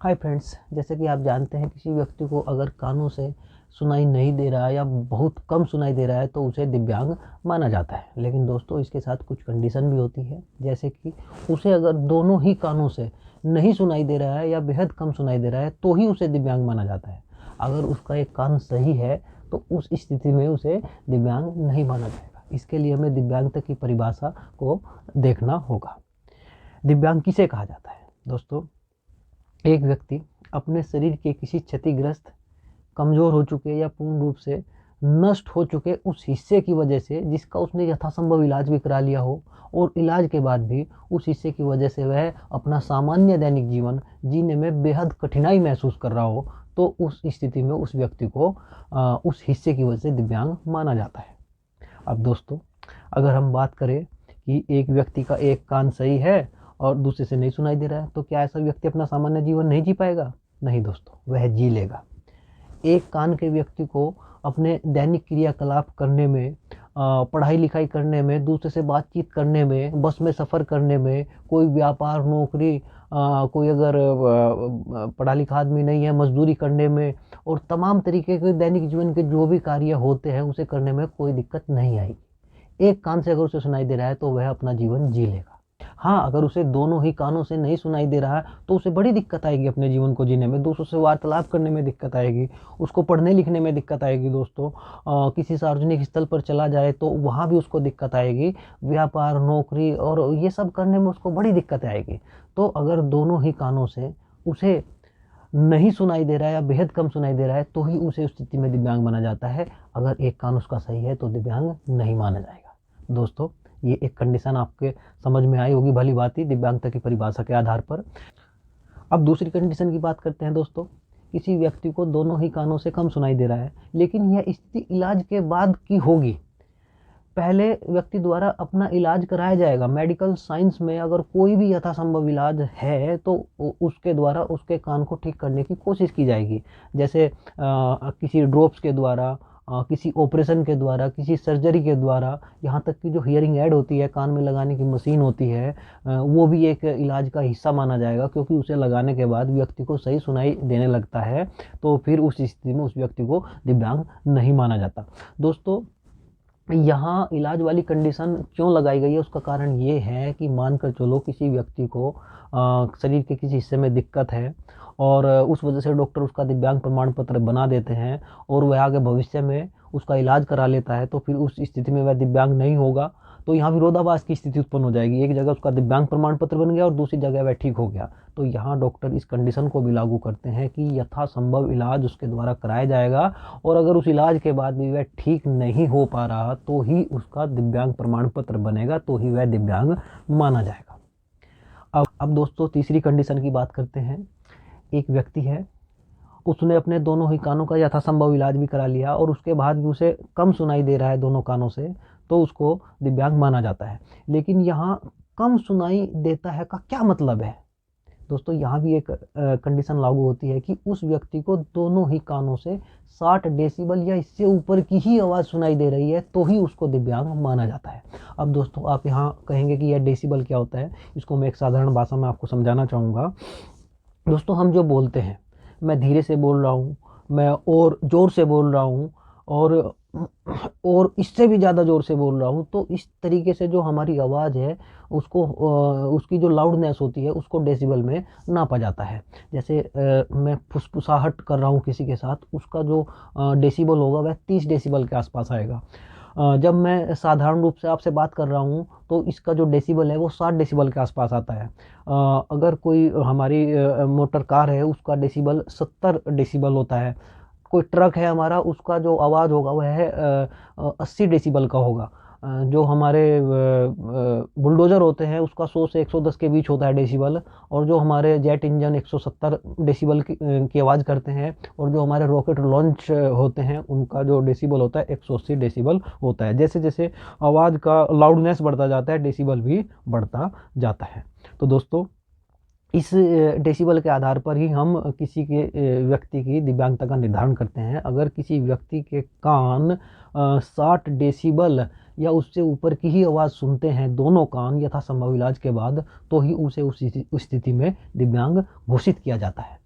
Hi friends, जैसे कि आप जानते हैं किसी व्यक्ति को अगर कानों से सुनाई नहीं दे रहा है या बहुत कम सुनाई दे रहा है तो उसे दिव्यांग माना जाता है। लेकिन दोस्तों, इसके साथ कुछ कंडीशन भी होती है, जैसे कि उसे अगर दोनों ही कानों से नहीं सुनाई दे रहा है या बेहद कम सुनाई दे रहा है तो ही उसे दिव्यांग माना जाता है। अगर उसका एक कान सही है तो उस स्थिति में उसे दिव्यांग नहीं माना जाएगा। इसके लिए हमें दिव्यांगता की परिभाषा को देखना होगा। दिव्यांग किसे कहा जाता है? दोस्तों, एक व्यक्ति अपने शरीर के किसी क्षतिग्रस्त, कमजोर हो चुके या पूर्ण रूप से नष्ट हो चुके उस हिस्से की वजह से जिसका उसने यथासंभव इलाज भी करा लिया हो और इलाज के बाद भी उस हिस्से की वजह से वह अपना सामान्य दैनिक जीवन जीने में बेहद कठिनाई महसूस कर रहा हो, तो उस स्थिति में उस व्यक्ति को उस हिस्से की वजह से दिव्यांग माना जाता है। अब दोस्तों, अगर हम बात करें कि एक व्यक्ति का एक कान सही है और दूसरे से नहीं सुनाई दे रहा है, तो क्या ऐसा व्यक्ति अपना सामान्य जीवन नहीं जी पाएगा? नहीं दोस्तों, वह जी लेगा। एक कान के व्यक्ति को अपने दैनिक क्रियाकलाप करने में, पढ़ाई लिखाई करने में, दूसरे से बातचीत करने में, बस में सफ़र करने में, कोई व्यापार, नौकरी, कोई अगर पढ़ा लिखा आदमी नहीं है, मजदूरी करने में और तमाम तरीके के दैनिक जीवन के जो भी कार्य होते हैं उसे करने में कोई दिक्कत नहीं आएगी। एक कान से अगर उसे सुनाई दे रहा है तो वह अपना जीवन जी लेगा। हाँ, अगर उसे दोनों ही कानों से नहीं सुनाई दे रहा है तो उसे बड़ी दिक्कत आएगी अपने जीवन को जीने में। दूसरों से वार्तालाप करने में दिक्कत आएगी, उसको पढ़ने लिखने में दिक्कत आएगी। दोस्तों, किसी सार्वजनिक स्थल पर चला जाए तो वहाँ भी उसको दिक्कत आएगी। व्यापार, नौकरी और ये सब करने में उसको बड़ी दिक्कत आएगी। तो अगर दोनों ही कानों से उसे नहीं सुनाई दे रहा है या बेहद कम सुनाई दे रहा है तो ही उसे उस स्थिति में दिव्यांग माना जाता है। अगर एक कान उसका सही है तो दिव्यांग नहीं माना जाएगा। दोस्तों, ये एक कंडीशन आपके समझ में आई होगी, भली बात ही, दिव्यांगता की परिभाषा के आधार पर। अब दूसरी कंडीशन की बात करते हैं। दोस्तों, किसी व्यक्ति को दोनों ही कानों से कम सुनाई दे रहा है, लेकिन यह स्थिति इलाज के बाद की होगी। पहले व्यक्ति द्वारा अपना इलाज कराया जाएगा। मेडिकल साइंस में अगर कोई भी यथासंभव इलाज है तो उसके द्वारा उसके कान को ठीक करने की कोशिश की जाएगी। जैसे किसी ड्रॉप्स के द्वारा, किसी ऑपरेशन के द्वारा, किसी सर्जरी के द्वारा, यहाँ तक कि जो हियरिंग ऐड होती है, कान में लगाने की मशीन होती है, वो भी एक इलाज का हिस्सा माना जाएगा, क्योंकि उसे लगाने के बाद व्यक्ति को सही सुनाई देने लगता है। तो फिर उस स्थिति में उस व्यक्ति को दिव्यांग नहीं माना जाता। दोस्तों, यहाँ इलाज वाली कंडीशन क्यों लगाई गई है उसका कारण ये है कि मानकर चलो किसी व्यक्ति को शरीर के किसी हिस्से में दिक्कत है और उस वजह से डॉक्टर उसका दिव्यांग प्रमाण पत्र बना देते हैं और वह आगे भविष्य में उसका इलाज करा लेता है, तो फिर उस स्थिति में वह दिव्यांग नहीं होगा। तो यहाँ विरोधाभास की स्थिति उत्पन्न हो जाएगी। एक जगह उसका दिव्यांग प्रमाण पत्र बन गया और दूसरी जगह वह ठीक हो गया। तो यहाँ डॉक्टर इस कंडीशन को भी लागू करते हैं कि यथासंभव इलाज उसके द्वारा कराया जाएगा और अगर उस इलाज के बाद भी वह ठीक नहीं हो पा रहा तो ही उसका दिव्यांग प्रमाण पत्र बनेगा, तो ही वह दिव्यांग माना जाएगा। अब दोस्तों, तीसरी कंडीशन की बात करते हैं। एक व्यक्ति है, उसने अपने दोनों ही कानों का यथासंभव इलाज भी करा लिया और उसके बाद भी उसे कम सुनाई दे रहा है दोनों कानों से, तो उसको दिव्यांग माना जाता है। लेकिन यहाँ कम सुनाई देता है का क्या मतलब है? दोस्तों, यहाँ भी एक कंडीशन लागू होती है कि उस व्यक्ति को दोनों ही कानों से 60 डेसिबल या इससे ऊपर की ही आवाज़ सुनाई दे रही है तो ही उसको दिव्यांग माना जाता है। अब दोस्तों, आप यहाँ कहेंगे कि यह डेसिबल क्या होता है? इसको मैं एक साधारण भाषा में आपको समझाना चाहूँगा। दोस्तों, हम जो बोलते हैं, मैं धीरे से बोल रहा हूँ, मैं और ज़ोर से बोल रहा हूँ और इससे भी ज़्यादा ज़ोर से बोल रहा हूँ, तो इस तरीके से जो हमारी आवाज़ है उसको उसकी जो लाउडनेस होती है उसको डेसिबल में नापा जाता है। जैसे मैं फुसफुसाहट कर रहा हूँ किसी के साथ, उसका जो डेसिबल होगा वह 30 डेसिबल के आसपास आएगा। जब मैं साधारण रूप से आपसे बात कर रहा हूँ तो इसका जो डेसिबल है वो 60 डेसिबल के आसपास आता है। अगर कोई हमारी मोटर कार है उसका डेसिबल 70 डेसिबल होता है। कोई ट्रक है हमारा, उसका जो आवाज़ होगा वह है 80 डेसिबल का होगा। जो हमारे बुलडोज़र होते हैं उसका 100 से 110 के बीच होता है डेसिबल, और जो हमारे जेट इंजन 170 डेसिबल की आवाज़ करते हैं, और जो हमारे रॉकेट लॉन्च होते हैं उनका जो डेसिबल होता है 180 डेसिबल होता है। जैसे जैसे आवाज़ का लाउडनेस बढ़ता जाता है डेसिबल भी बढ़ता जाता है। तो दोस्तों, इस डेसिबल के आधार पर ही हम किसी के व्यक्ति की दिव्यांगता का निर्धारण करते हैं। अगर किसी व्यक्ति के कान 60 डेसिबल या उससे ऊपर की ही आवाज़ सुनते हैं दोनों कान यथासंभव इलाज के बाद, तो ही उसे उस स्थिति में दिव्यांग घोषित किया जाता है।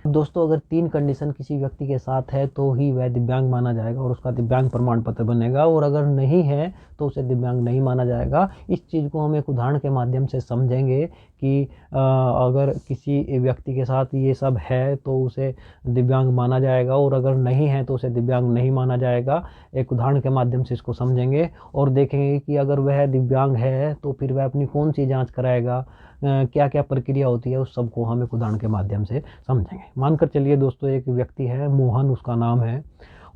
दोस्तों अगर 3 कंडीशन किसी व्यक्ति के साथ है तो ही वह दिव्यांग माना जाएगा और उसका दिव्यांग प्रमाण पत्र बनेगा, और अगर नहीं है तो उसे दिव्यांग नहीं माना जाएगा। इस चीज़ को हम एक उदाहरण के माध्यम से समझेंगे कि अगर किसी व्यक्ति के साथ ये सब है तो उसे दिव्यांग माना जाएगा, और अगर नहीं है तो उसे दिव्यांग नहीं माना जाएगा। एक उदाहरण के माध्यम से इसको समझेंगे और देखेंगे कि अगर वह दिव्यांग है तो फिर वह अपनी कौन सी जाँच कराएगा, क्या क्या प्रक्रिया होती है, उस सब को हम एक उदाहरण के माध्यम से समझेंगे। मानकर चलिए दोस्तों, एक व्यक्ति है मोहन उसका नाम है,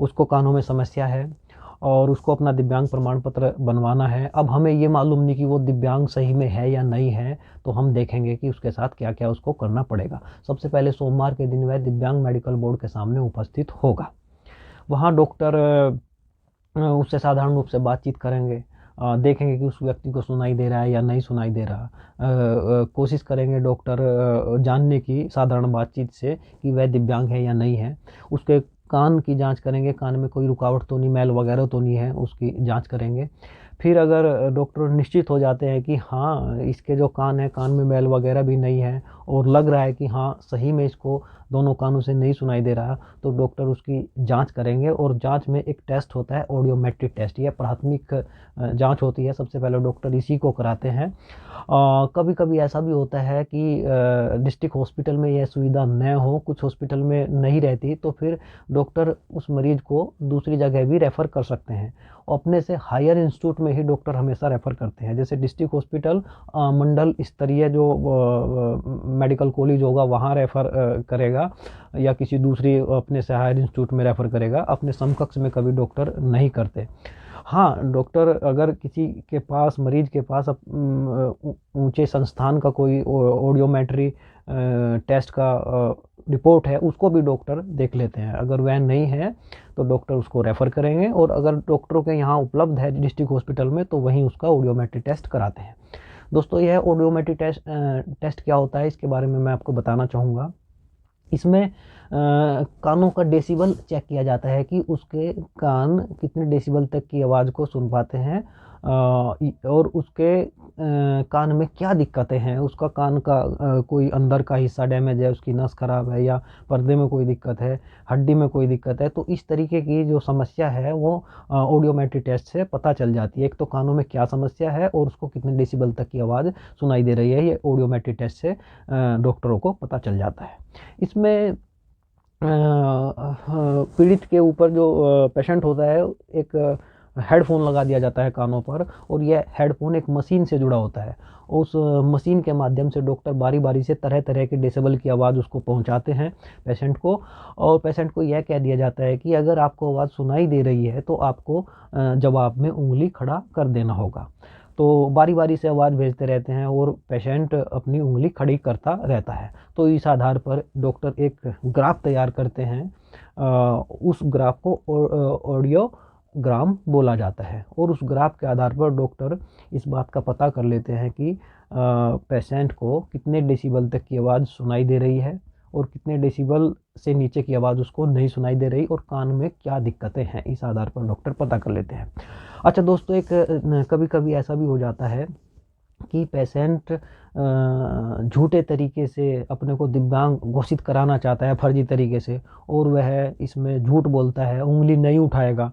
उसको कानों में समस्या है और उसको अपना दिव्यांग प्रमाण पत्र बनवाना है। अब हमें ये मालूम नहीं कि वो दिव्यांग सही में है या नहीं है, तो हम देखेंगे कि उसके साथ क्या क्या उसको करना पड़ेगा। सबसे पहले सोमवार के दिन वह दिव्यांग मेडिकल बोर्ड के सामने उपस्थित होगा। वहाँ डॉक्टर उससे साधारण रूप से बातचीत करेंगे, देखेंगे कि उस व्यक्ति को सुनाई दे रहा है या नहीं सुनाई दे रहा। कोशिश करेंगे डॉक्टर जानने की साधारण बातचीत से कि वह दिव्यांग है या नहीं है। उसके कान की जांच करेंगे, कान में कोई रुकावट तो नहीं, मैल वगैरह तो नहीं है, उसकी जांच करेंगे। फिर अगर डॉक्टर निश्चित हो जाते हैं कि हाँ इसके जो कान है, कान में मैल वगैरह भी नहीं है और लग रहा है कि हाँ सही में इसको दोनों कानों से नहीं सुनाई दे रहा, तो डॉक्टर उसकी जांच करेंगे। और जांच में एक टेस्ट होता है ऑडियोमेट्रिक टेस्ट, यह प्राथमिक जांच होती है, सबसे पहले डॉक्टर इसी को कराते हैं। कभी कभी ऐसा भी होता है कि डिस्ट्रिक्ट हॉस्पिटल में यह सुविधा न हो, कुछ हॉस्पिटल में नहीं रहती, तो फिर डॉक्टर उस मरीज को दूसरी जगह भी रेफ़र कर सकते हैं। अपने से हायर इंस्टीट्यूट में ही डॉक्टर हमेशा रेफ़र करते हैं, जैसे डिस्ट्रिक्ट हॉस्पिटल मंडल स्तरीय जो मेडिकल कॉलेज होगा वहाँ रेफ़र करेगा, या किसी दूसरी अपने से हायर इंस्टीट्यूट में रेफ़र करेगा। अपने समकक्ष में कभी डॉक्टर नहीं करते। हाँ, डॉक्टर अगर किसी के पास, मरीज के पास ऊंचे संस्थान का कोई ऑडियोमेट्री टेस्ट का रिपोर्ट है, उसको भी डॉक्टर देख लेते हैं। अगर वह नहीं है तो डॉक्टर उसको रेफ़र करेंगे, और अगर डॉक्टरों के यहाँ उपलब्ध है डिस्ट्रिक्ट हॉस्पिटल में तो वहीं उसका ऑडियोमेट्री टेस्ट कराते हैं। दोस्तों यह ऑडियोमेट्री टेस्ट क्या होता है, इसके बारे में मैं आपको बताना चाहूँगा। इसमें कानों का डेसिबल चेक किया जाता है कि उसके कान कितने डेसिबल तक की आवाज़ को सुन पाते हैं, और उसके कान में क्या दिक्कतें हैं, उसका कान का कोई अंदर का हिस्सा डैमेज है, उसकी नस खराब है, या पर्दे में कोई दिक्कत है, हड्डी में कोई दिक्कत है। तो इस तरीके की जो समस्या है वो ऑडियोमेट्री टेस्ट से पता चल जाती है। एक तो कानों में क्या समस्या है और उसको कितने डेसिबल तक की आवाज़ सुनाई दे रही है, ये ऑडियोमेट्री टेस्ट से डॉक्टरों को पता चल जाता है। इसमें पीड़ित के ऊपर जो पेशेंट होता है, एक हेडफोन लगा दिया जाता है कानों पर, और यह हेडफोन एक मशीन से जुड़ा होता है। उस मशीन के माध्यम से डॉक्टर बारी बारी से तरह तरह के डेसिबल की आवाज़ उसको पहुंचाते हैं पेशेंट को, और पेशेंट को यह कह दिया जाता है कि अगर आपको आवाज़ सुनाई दे रही है तो आपको जवाब में उंगली खड़ा कर देना होगा। तो बारी बारी से आवाज़ भेजते रहते हैं और पेशेंट अपनी उंगली खड़ी करता रहता है। तो इस आधार पर डॉक्टर एक ग्राफ तैयार करते हैं, उस ग्राफ को ऑडियोग्राम बोला जाता है, और उस ग्राफ के आधार पर डॉक्टर इस बात का पता कर लेते हैं कि पेशेंट को कितने डेसिबल तक की आवाज़ सुनाई दे रही है और कितने डेसिबल से नीचे की आवाज़ उसको नहीं सुनाई दे रही, और कान में क्या दिक्कतें हैं, इस आधार पर डॉक्टर पता कर लेते हैं। अच्छा दोस्तों, एक कभी कभी ऐसा भी हो जाता है कि पेशेंट झूठे तरीके से अपने को दिव्यांग घोषित कराना चाहता है, फर्जी तरीके से, और वह इसमें झूठ बोलता है, उंगली नहीं उठाएगा।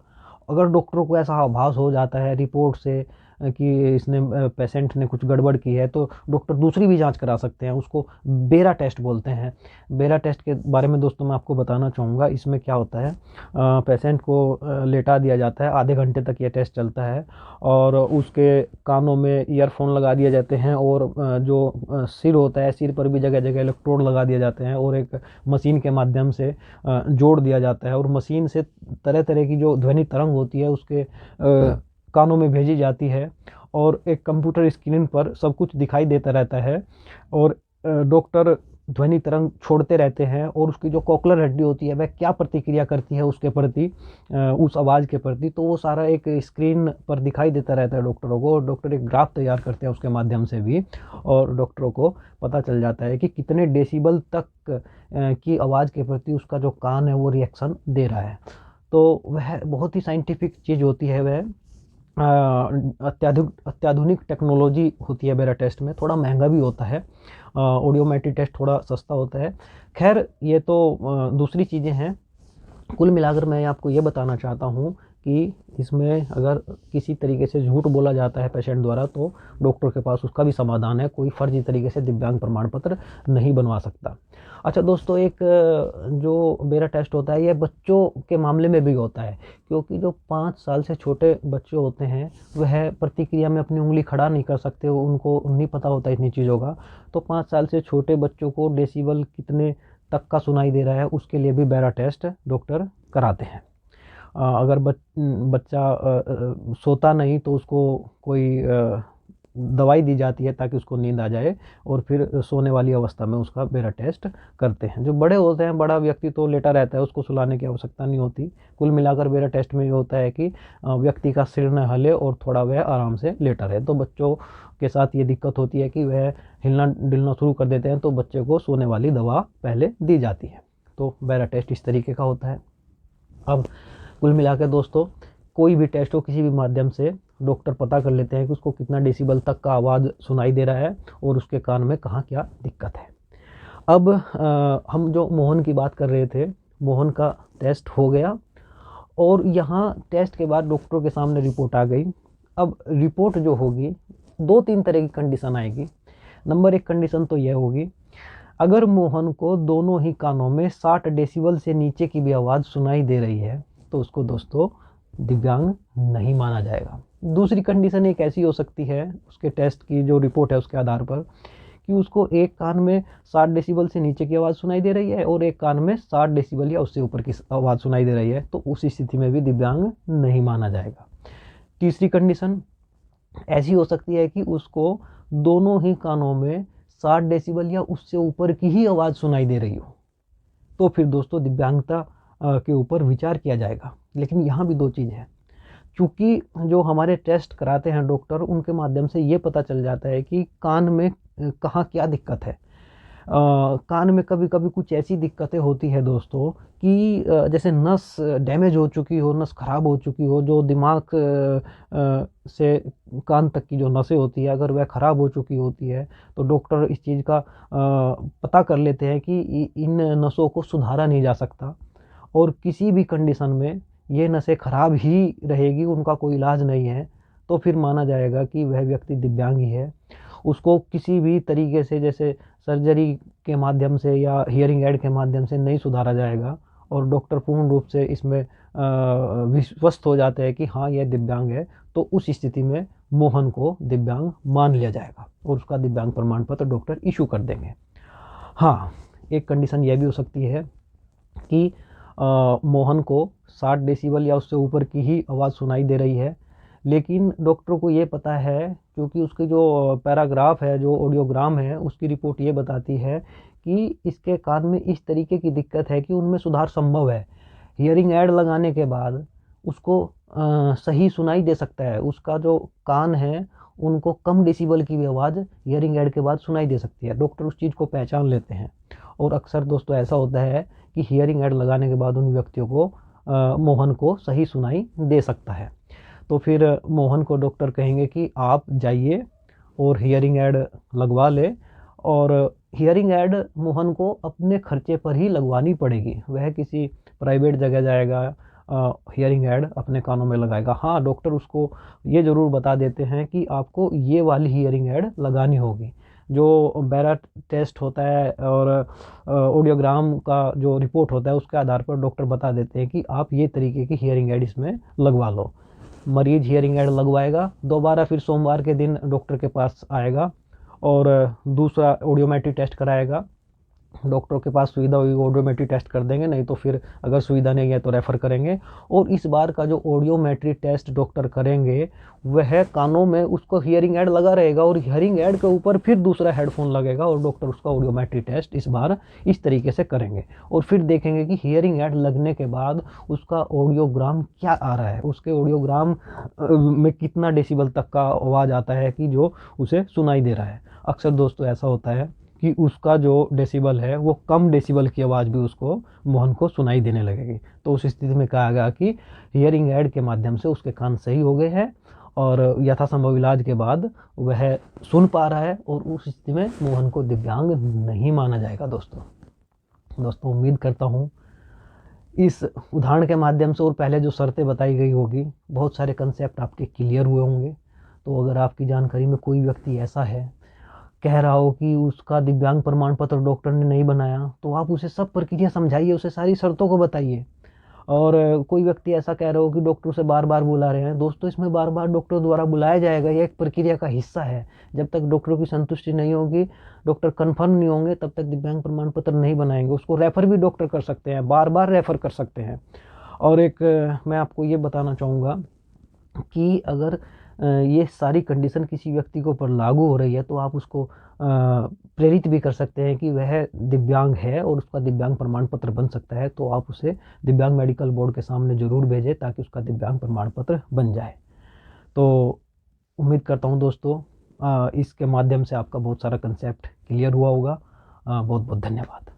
अगर डॉक्टरों को ऐसा आभास हो जाता है रिपोर्ट से कि इसने पेशेंट ने कुछ गड़बड़ की है, तो डॉक्टर दूसरी भी जांच करा सकते हैं, उसको बेरा टेस्ट बोलते हैं। बेरा टेस्ट के बारे में दोस्तों मैं आपको बताना चाहूँगा। इसमें क्या होता है, पेशेंट को लेटा दिया जाता है, आधे घंटे तक ये टेस्ट चलता है, और उसके कानों में ईयरफोन लगा दिए जाते हैं, और जो सिर होता है, सिर पर भी जगह जगह इलेक्ट्रोड लगा दिए जाते हैं, और एक मशीन के माध्यम से जोड़ दिया जाता है, और मशीन से तरह तरह की जो ध्वनि तरंग होती है उसके कानों में भेजी जाती है, और एक कंप्यूटर स्क्रीन पर सब कुछ दिखाई देता रहता है, और डॉक्टर ध्वनि तरंग छोड़ते रहते हैं, और उसकी जो कोक्लर हड्डी होती है वह क्या प्रतिक्रिया करती है उसके प्रति, उस आवाज़ के प्रति, तो वो सारा एक स्क्रीन पर दिखाई देता रहता है डॉक्टरों को। डॉक्टर एक ग्राफ तैयार करते हैं उसके माध्यम से भी, और डॉक्टरों को पता चल जाता है कि कितने डेसिबल तक की आवाज़ के प्रति उसका जो कान है वो रिएक्शन दे रहा है। तो वह बहुत ही साइंटिफिक चीज़ होती है, वह अत्याधुनिक टेक्नोलॉजी होती है। बेरा टेस्ट में थोड़ा महंगा भी होता है, ऑडियोमेट्री टेस्ट थोड़ा सस्ता होता है। खैर ये तो दूसरी चीज़ें हैं। कुल मिलाकर मैं आपको ये बताना चाहता हूँ कि इसमें अगर किसी तरीके से झूठ बोला जाता है पेशेंट द्वारा तो डॉक्टर के पास उसका भी समाधान है, कोई फर्जी तरीके से दिव्यांग प्रमाण पत्र नहीं बनवा सकता। अच्छा दोस्तों, एक जो मेरा टेस्ट होता है ये बच्चों के मामले में भी होता है, क्योंकि जो 5 साल से छोटे बच्चे होते हैं वह प्रतिक्रिया में अपनी उंगली खड़ा नहीं कर सकते, उनको नहीं पता होता इतनी चीज़ों का। तो 5 साल से छोटे बच्चों को डेसिबल कितने तक का सुनाई दे रहा है उसके लिए भी बेरा टेस्ट डॉक्टर कराते हैं। अगर बच्चा सोता नहीं तो उसको कोई दवाई दी जाती है ताकि उसको नींद आ जाए, और फिर सोने वाली अवस्था में उसका बेरा टेस्ट करते हैं। जो बड़े होते हैं, बड़ा व्यक्ति तो लेटा रहता है, उसको सुलाने की आवश्यकता नहीं होती। कुल मिलाकर बेरा टेस्ट में ये होता है कि व्यक्ति का सिर न हिले और थोड़ा वह आराम से लेटा रहे। तो बच्चों के साथ ये दिक्कत होती है कि वह हिलना डुलना शुरू कर देते हैं, तो बच्चे को सोने वाली दवा पहले दी जाती है। तो बेरा टेस्ट इस तरीके का होता है। अब कुल मिलाकर दोस्तों, कोई भी टेस्ट हो किसी भी माध्यम से डॉक्टर पता कर लेते हैं कि उसको कितना डेसिबल तक का आवाज़ सुनाई दे रहा है और उसके कान में कहाँ क्या दिक्कत है। अब हम जो मोहन की बात कर रहे थे, मोहन का टेस्ट हो गया और यहाँ टेस्ट के बाद डॉक्टरों के सामने रिपोर्ट आ गई। अब रिपोर्ट जो होगी 2-3 तरह की कंडीशन आएगी। नंबर 1 कंडीशन तो यह होगी, अगर मोहन को दोनों ही कानों में 60 डेसिबल से नीचे की भी आवाज़ सुनाई दे रही है तो उसको दोस्तों दिव्यांग नहीं माना जाएगा। दूसरी कंडीशन एक ऐसी हो सकती है उसके टेस्ट की जो रिपोर्ट है उसके आधार पर कि उसको एक कान में 60 डेसिबल से नीचे की आवाज़ सुनाई दे रही है और एक कान में 60 डेसिबल या उससे ऊपर की आवाज़ सुनाई दे रही है, तो उस स्थिति में भी दिव्यांग नहीं माना जाएगा। तीसरी कंडीशन ऐसी हो सकती है कि उसको दोनों ही कानों में 60 डेसिबल या उससे ऊपर की ही आवाज़ सुनाई दे रही हो, तो फिर दोस्तों दिव्यांगता के ऊपर विचार किया जाएगा। लेकिन यहाँ भी 2 चीज़ है, क्योंकि जो हमारे टेस्ट कराते हैं डॉक्टर, उनके माध्यम से ये पता चल जाता है कि कान में कहाँ क्या दिक्कत है। कान में कभी कभी कुछ ऐसी दिक्कतें होती है दोस्तों कि जैसे नस डैमेज हो चुकी हो, नस खराब हो चुकी हो, जो दिमाग से कान तक की जो नसें होती है अगर वह खराब हो चुकी होती है तो डॉक्टर इस चीज़ का पता कर लेते हैं कि इन नसों को सुधारा नहीं जा सकता और किसी भी कंडीशन में ये नसें खराब ही रहेगी, उनका कोई इलाज नहीं है, तो फिर माना जाएगा कि वह व्यक्ति दिव्यांग ही है। उसको किसी भी तरीके से जैसे सर्जरी के माध्यम से या हियरिंग एड के माध्यम से नहीं सुधारा जाएगा और डॉक्टर पूर्ण रूप से इसमें विश्वस्त हो जाते हैं कि हाँ यह दिव्यांग है, तो उस स्थिति में मोहन को दिव्यांग मान लिया जाएगा और उसका दिव्यांग प्रमाण पत्र डॉक्टर इशू कर देंगे। हाँ, एक कंडीशन यह भी हो सकती है कि मोहन को 60 डेसिबल या उससे ऊपर की ही आवाज़ सुनाई दे रही है, लेकिन डॉक्टर को ये पता है क्योंकि उसकी जो पैराग्राफ है, जो ऑडियोग्राम है, उसकी रिपोर्ट ये बताती है कि इसके कान में इस तरीके की दिक्कत है कि उनमें सुधार संभव है। हियरिंग ऐड लगाने के बाद उसको सही सुनाई दे सकता है, उसका जो कान है उनको कम डेसिबल की भी आवाज़ हियरिंग ऐड के बाद सुनाई दे सकती है। डॉक्टर उस चीज़ को पहचान लेते हैं और अक्सर दोस्तों ऐसा होता है कि हियरिंग ऐड लगाने के बाद उन व्यक्तियों को मोहन को सही सुनाई दे सकता है। तो फिर मोहन को डॉक्टर कहेंगे कि आप जाइए और हियरिंग ऐड लगवा ले, और हियरिंग ऐड मोहन को अपने खर्चे पर ही लगवानी पड़ेगी। वह किसी प्राइवेट जगह जाएगा, हियरिंग ऐड अपने कानों में लगाएगा। हाँ, डॉक्टर उसको ये ज़रूर बता देते हैं कि आपको ये वाली हियरिंग ऐड लगानी होगी। जो बेरा टेस्ट होता है और ऑडियोग्राम का जो रिपोर्ट होता है उसके आधार पर डॉक्टर बता देते हैं कि आप ये तरीके की हियरिंग ऐड इसमें लगवा लो। मरीज हियरिंग ऐड लगवाएगा, दोबारा फिर सोमवार के दिन डॉक्टर के पास आएगा और दूसरा ऑडियोमेट्री टेस्ट कराएगा। डॉक्टरों के पास सुविधा होगी ऑडियोमेट्री टेस्ट कर देंगे, नहीं तो फिर अगर सुविधा नहीं है तो रेफ़र करेंगे। और इस बार का जो ऑडियोमेट्री टेस्ट डॉक्टर करेंगे वह कानों में उसको हियरिंग ऐड लगा रहेगा और हियरिंग ऐड के ऊपर फिर दूसरा हेडफोन लगेगा और डॉक्टर उसका ऑडियोमेट्री टेस्ट इस बार इस तरीके से करेंगे और फिर देखेंगे कि हियरिंग ऐड लगने के बाद उसका ऑडियोग्राम क्या आ रहा है, उसके ऑडियोग्राम में कितना डेसिबल तक का आवाज़ आता है कि जो उसे सुनाई दे रहा है। अक्सर दोस्तों ऐसा होता है कि उसका जो डेसिबल है वो कम डेसिबल की आवाज़ भी उसको मोहन को सुनाई देने लगेगी। तो उस स्थिति में कहा गया कि हियरिंग ऐड के माध्यम से उसके कान सही हो गए हैं और यथासंभव इलाज के बाद वह सुन पा रहा है, और उस स्थिति में मोहन को दिव्यांग नहीं माना जाएगा। दोस्तों उम्मीद करता हूँ इस उदाहरण के माध्यम से और पहले जो शर्तें बताई गई होगी, बहुत सारे कंसेप्ट आपके क्लियर हुए होंगे। तो अगर आपकी जानकारी में कोई व्यक्ति ऐसा है, कह रहा हो कि उसका दिव्यांग प्रमाण पत्र डॉक्टर ने नहीं बनाया, तो आप उसे सब प्रक्रिया समझाइए, उसे सारी शर्तों को बताइए। और कोई व्यक्ति ऐसा कह रहा हो कि डॉक्टर उसे बार बार बुला रहे हैं, दोस्तों इसमें बार बार डॉक्टर द्वारा बुलाया जाएगा, यह एक प्रक्रिया का हिस्सा है। जब तक डॉक्टरों की संतुष्टि नहीं होगी, डॉक्टर कंफर्म नहीं होंगे, तब तक दिव्यांग प्रमाण पत्र नहीं बनाएंगे। उसको रेफर भी डॉक्टर कर सकते हैं, बार बार रेफर कर सकते हैं। और एक मैं आपको ये बताना चाहूँगा कि अगर ये सारी कंडीशन किसी व्यक्ति के ऊपर लागू हो रही है, तो आप उसको प्रेरित भी कर सकते हैं कि वह दिव्यांग है और उसका दिव्यांग प्रमाण पत्र बन सकता है। तो आप उसे दिव्यांग मेडिकल बोर्ड के सामने ज़रूर भेजें, ताकि उसका दिव्यांग प्रमाण पत्र बन जाए। तो उम्मीद करता हूँ दोस्तों इसके माध्यम से आपका बहुत सारा कंसेप्ट क्लियर हुआ होगा। बहुत बहुत धन्यवाद।